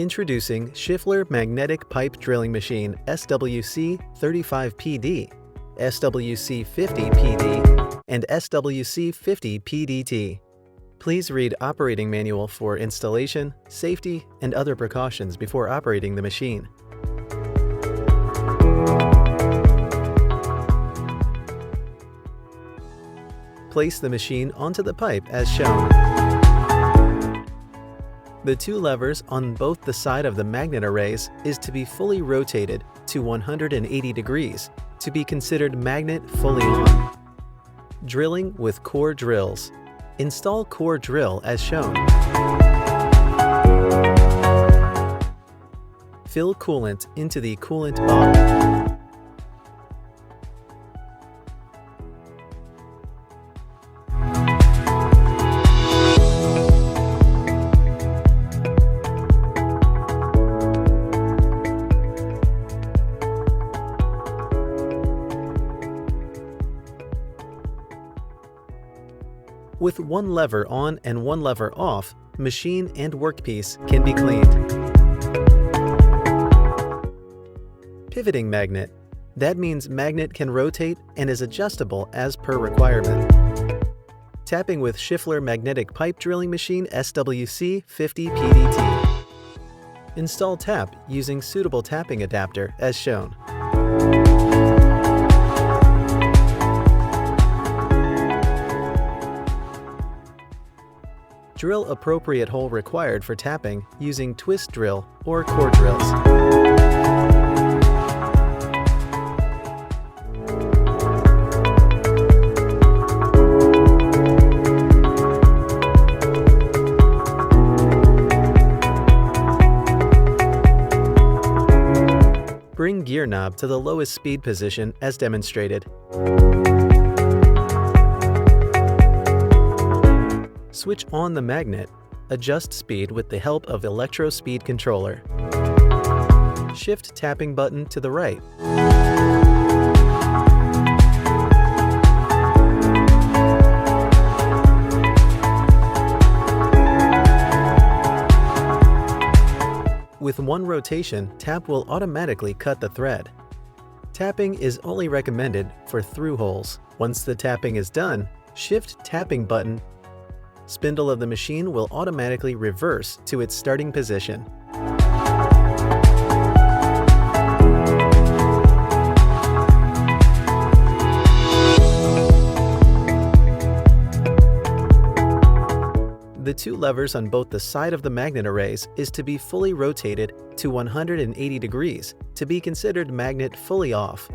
Introducing Schifler Magnetic Pipe Drilling Machine SWC 35PD, SWC 50 PD, and SWC 50 PDT. Please read operating manual for installation, safety, and other precautions before operating the machine. Place the machine onto the pipe as shown. The two levers on both the side of the magnet arrays is to be fully rotated to 180 degrees to be considered magnet fully on. Drilling with core drills. Install core drill as shown. Fill coolant into the coolant bottle. With one lever on and one lever off, machine and workpiece can be cleaned. Pivoting magnet. That means magnet can rotate and is adjustable as per requirement. Tapping with Schifler Magnetic Pipe Drilling Machine SWC 50 PDT. Install tap using suitable tapping adapter as shown. Drill appropriate hole required for tapping using twist drill or core drills. Bring gear knob to the lowest speed position as demonstrated. Switch on the magnet. Adjust speed with the help of electro speed controller. Shift tapping button to the right. With one rotation, tap will automatically cut the thread. Tapping is only recommended for through holes. Once the tapping is done, shift tapping button. Spindle of the machine will automatically reverse to its starting position. The two levers on both the side of the magnet arrays is to be fully rotated to 180 degrees to be considered magnet fully off.